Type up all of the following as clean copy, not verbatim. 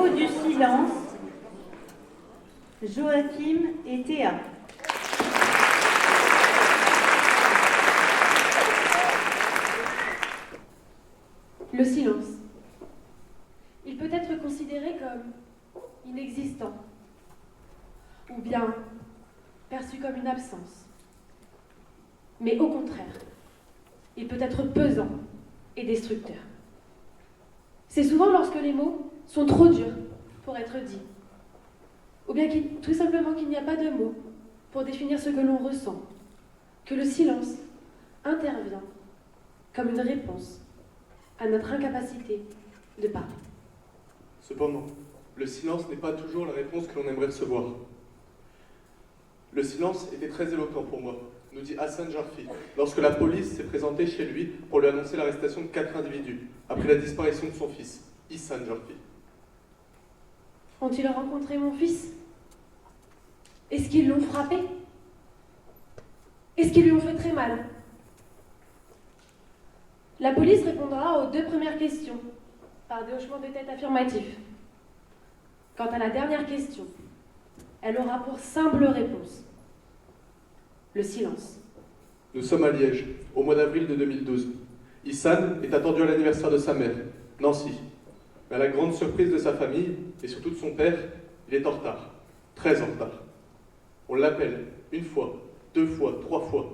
héros du silence, Joachim et Théa. Le silence. Il peut être considéré comme inexistant, ou bien perçu comme une absence. Mais au contraire, il peut être pesant et destructeur. C'est souvent lorsque les mots sont trop durs pour être dits, ou bien tout simplement qu'il n'y a pas de mots pour définir ce que l'on ressent, que le silence intervient comme une réponse à notre incapacité de parler. Cependant, le silence n'est pas toujours la réponse que l'on aimerait recevoir. Le silence était très éloquent pour moi, nous dit Hassan Jarfi, lorsque la police s'est présentée chez lui pour lui annoncer l'arrestation de 4 individus, après la disparition de son fils, Hassan Jarfi. Ont-ils rencontré mon fils? Est-ce qu'ils l'ont frappé? Est-ce qu'ils lui ont fait très mal? La police répondra aux 2 premières questions par des hochements de tête affirmatifs. Quant à la dernière question, elle aura pour simple réponse le silence. Nous sommes à Liège, au mois d'avril de 2012. Hassan est attendu à l'anniversaire de sa mère, Nancy. Mais à la grande surprise de sa famille, et surtout de son père, il est en retard. Très en retard. On l'appelle 1 fois, 2 fois, 3 fois.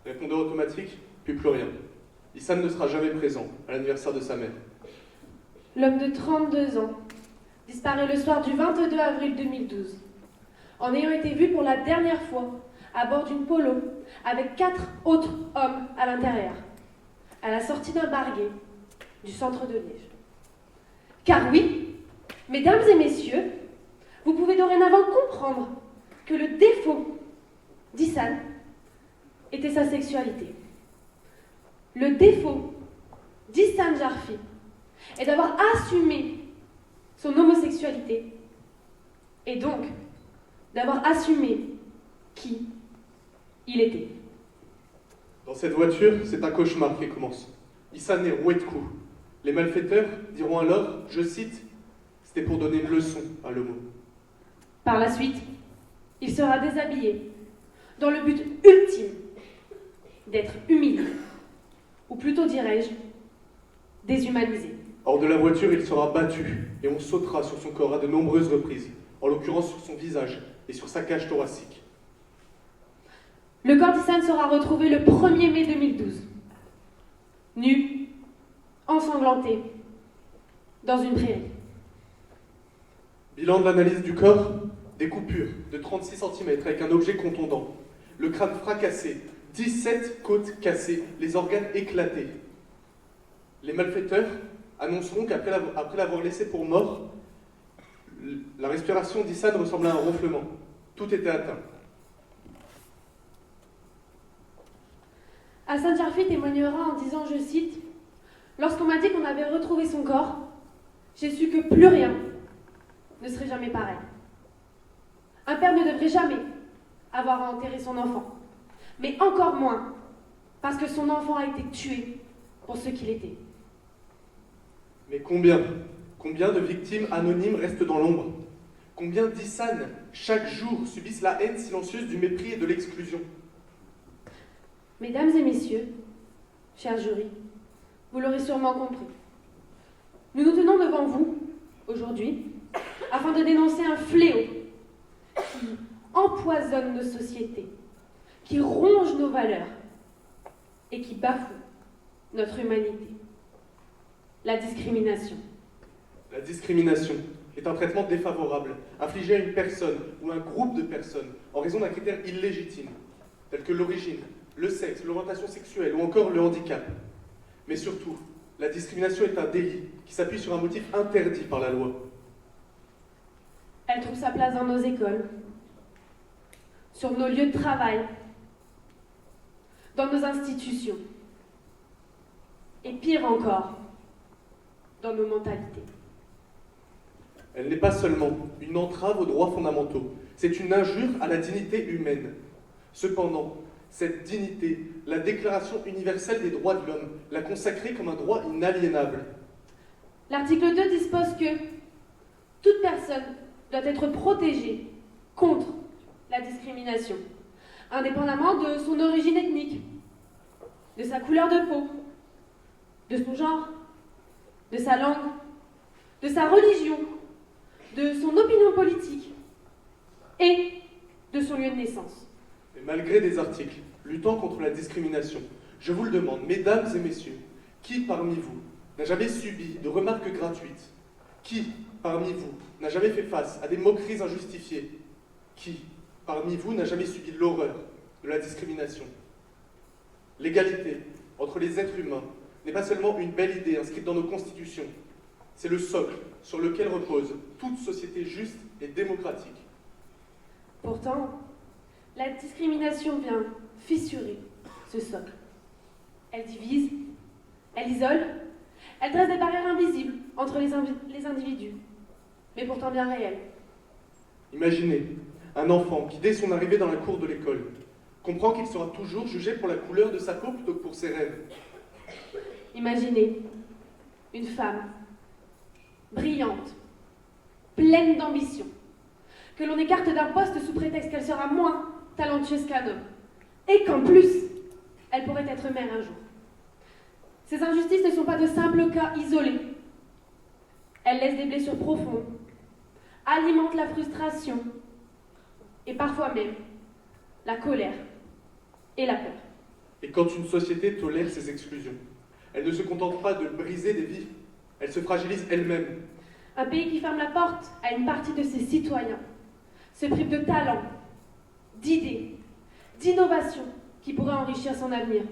Répondeur automatique, puis plus rien. Hassan ne sera jamais présent à l'anniversaire de sa mère. L'homme de 32 ans disparaît le soir du 22 avril 2012, en ayant été vu pour la dernière fois à bord d'une Polo avec 4 autres hommes à l'intérieur, à la sortie d'un bar gay du centre de Liège. Car oui, mesdames et messieurs, vous pouvez dorénavant comprendre que le défaut d'Hassan était sa sexualité. Le défaut d'Hassan Jarfi est d'avoir assumé son homosexualité et donc d'avoir assumé qui il était. Dans cette voiture, c'est un cauchemar qui commence. Hassan est roué de coups. Les malfaiteurs diront alors, je cite, « C'était pour donner une leçon à l'homo ». Par la suite, il sera déshabillé, dans le but ultime d'être humilié, ou plutôt dirais-je, déshumanisé. Hors de la voiture, il sera battu, et on sautera sur son corps à de nombreuses reprises, en l'occurrence sur son visage et sur sa cage thoracique. Le corps d'Hassan sera retrouvé le 1er mai 2012, nu, ensanglanté, dans une prairie. Bilan de l'analyse du corps, des coupures de 36 cm avec un objet contondant, le crâne fracassé, 17 côtes cassées, les organes éclatés. Les malfaiteurs annonceront qu'après l'avoir laissé pour mort, la respiration d'Hassan ressemblait à un ronflement. Tout était atteint. Hassan Jarfi témoignera en disant, je cite, « Lorsqu'on m'a dit qu'on avait retrouvé son corps, j'ai su que plus rien ne serait jamais pareil. Un père ne devrait jamais avoir à enterrer son enfant, mais encore moins parce que son enfant a été tué pour ce qu'il était. » Mais combien de victimes anonymes restent dans l'ombre? Combien d'Hassan, chaque jour, subissent la haine silencieuse du mépris et de l'exclusion? Mesdames et messieurs, chers jurys, vous l'aurez sûrement compris. Nous nous tenons devant vous, aujourd'hui, afin de dénoncer un fléau qui empoisonne nos sociétés, qui ronge nos valeurs et qui bafoue notre humanité. La discrimination. La discrimination est un traitement défavorable, infligé à une personne ou un groupe de personnes en raison d'un critère illégitime, tel que l'origine, le sexe, l'orientation sexuelle ou encore le handicap. Mais surtout, la discrimination est un délit qui s'appuie sur un motif interdit par la loi. Elle trouve sa place dans nos écoles, sur nos lieux de travail, dans nos institutions, et pire encore, dans nos mentalités. Elle n'est pas seulement une entrave aux droits fondamentaux, c'est une injure à la dignité humaine. Cependant, cette dignité, la Déclaration universelle des droits de l'homme, l'a consacrée comme un droit inaliénable. L'article 2 dispose que Toute personne doit être protégée contre la discrimination, indépendamment de son origine ethnique, de sa couleur de peau, de son genre, de sa langue, de sa religion, de son opinion politique et de son lieu de naissance. Et malgré des articles luttant contre la discrimination, je vous le demande, mesdames et messieurs, qui parmi vous n'a jamais subi de remarques gratuites? Qui parmi vous n'a jamais fait face à des moqueries injustifiées? Qui parmi vous n'a jamais subi l'horreur de la discrimination? L'égalité entre les êtres humains n'est pas seulement une belle idée inscrite dans nos constitutions, c'est le socle sur lequel repose toute société juste et démocratique. Pourtant, la discrimination vient fissurer ce socle. Elle divise, elle isole, elle dresse des barrières invisibles entre les individus, mais pourtant bien réelles. Imaginez un enfant qui, dès son arrivée dans la cour de l'école, comprend qu'il sera toujours jugé pour la couleur de sa peau plutôt que pour ses rêves. Imaginez une femme brillante, pleine d'ambition, que l'on écarte d'un poste sous prétexte qu'elle sera moins talentueuse qu'un homme, et qu'en plus, elle pourrait être mère un jour. Ces injustices ne sont pas de simples cas isolés. Elles laissent des blessures profondes, alimentent la frustration, et parfois même la colère et la peur. Et quand une société tolère ces exclusions, elle ne se contente pas de briser des vies, elle se fragilise elle-même. Un pays qui ferme la porte à une partie de ses citoyens se prive de talents, d'idées, d'innovations qui pourraient enrichir son avenir.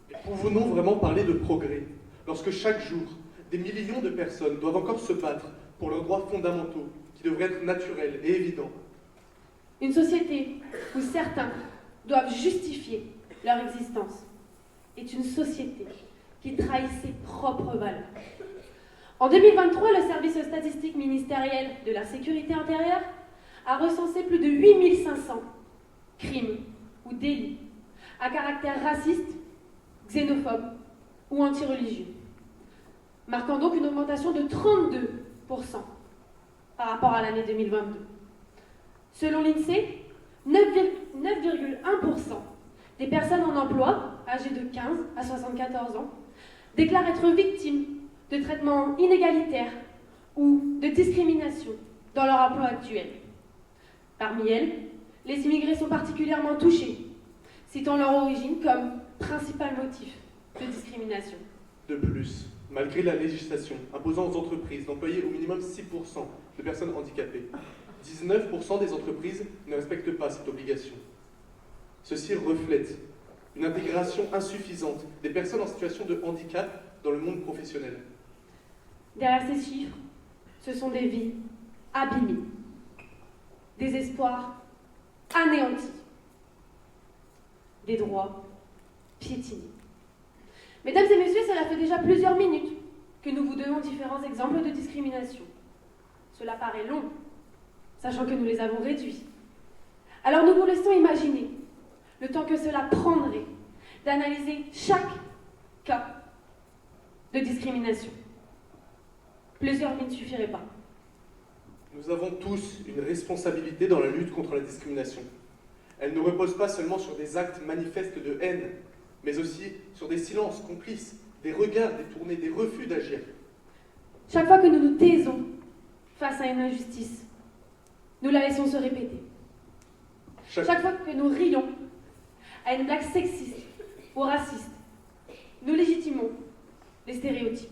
Et pouvons-nous vraiment parler de progrès lorsque chaque jour, des millions de personnes doivent encore se battre pour leurs droits fondamentaux qui devraient être naturels et évidents? Une société où certains doivent justifier leur existence est une société qui trahit ses propres valeurs. En 2023, le service statistique ministériel de la sécurité intérieure a recensé plus de 8500 crimes ou délits à caractère raciste, xénophobe ou antireligieux, marquant donc une augmentation de 32% par rapport à l'année 2022. Selon l'INSEE, 9,1% des personnes en emploi, âgées de 15 à 74 ans, déclarent être victimes de traitements inégalitaires ou de discrimination dans leur emploi actuel. Parmi elles, les immigrés sont particulièrement touchés, citant leur origine comme principal motif de discrimination. De plus, malgré la législation imposant aux entreprises d'employer au minimum 6% de personnes handicapées, 19% des entreprises ne respectent pas cette obligation. Ceci reflète une intégration insuffisante des personnes en situation de handicap dans le monde professionnel. Derrière ces chiffres, ce sont des vies abîmées, des espoirs anéantis, des droits piétinés. Mesdames et messieurs, cela fait déjà plusieurs minutes que nous vous donnons différents exemples de discrimination. Cela paraît long, sachant que nous les avons réduits. Alors nous vous laissons imaginer le temps que cela prendrait d'analyser chaque cas de discrimination. Plusieurs ne suffiraient pas. Nous avons tous une responsabilité dans la lutte contre la discrimination. Elle ne repose pas seulement sur des actes manifestes de haine, mais aussi sur des silences complices, des regards détournés, des refus d'agir. Chaque fois que nous nous taisons face à une injustice, nous la laissons se répéter. Chaque fois que nous rions à une blague sexiste ou raciste, nous légitimons les stéréotypes.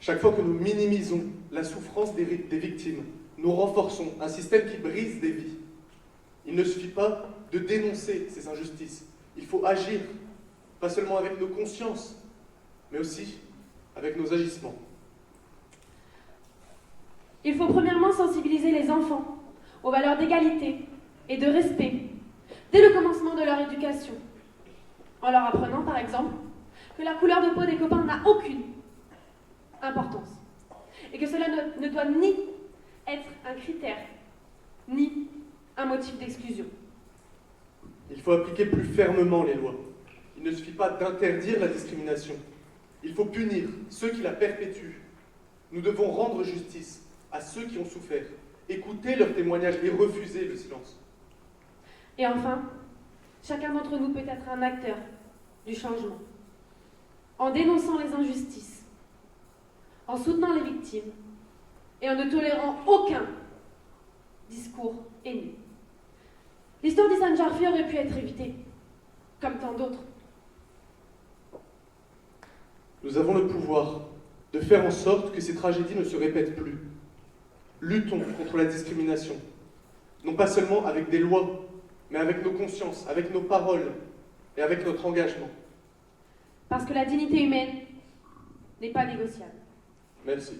Chaque fois que nous minimisons la souffrance des victimes, nous renforçons un système qui brise des vies. Il ne suffit pas de dénoncer ces injustices. Il faut agir, pas seulement avec nos consciences, mais aussi avec nos agissements. Il faut premièrement sensibiliser les enfants aux valeurs d'égalité et de respect dès le commencement de leur éducation, en leur apprenant par exemple que la couleur de peau des copains n'a aucune importance et que cela ne doit ni être un critère ni un motif d'exclusion. Il faut appliquer plus fermement les lois. Il ne suffit pas d'interdire la discrimination. Il faut punir ceux qui la perpétuent. Nous devons rendre justice à ceux qui ont souffert, écouter leurs témoignages et refuser le silence. Et enfin, chacun d'entre nous peut être un acteur du changement, en dénonçant les injustices, en soutenant les victimes et en ne tolérant aucun discours haineux. L'histoire d'Ihsan Jarfi aurait pu être évitée, comme tant d'autres. Nous avons le pouvoir de faire en sorte que ces tragédies ne se répètent plus. Luttons contre la discrimination, non pas seulement avec des lois, mais avec nos consciences, avec nos paroles et avec notre engagement. Parce que la dignité humaine n'est pas négociable. Merci.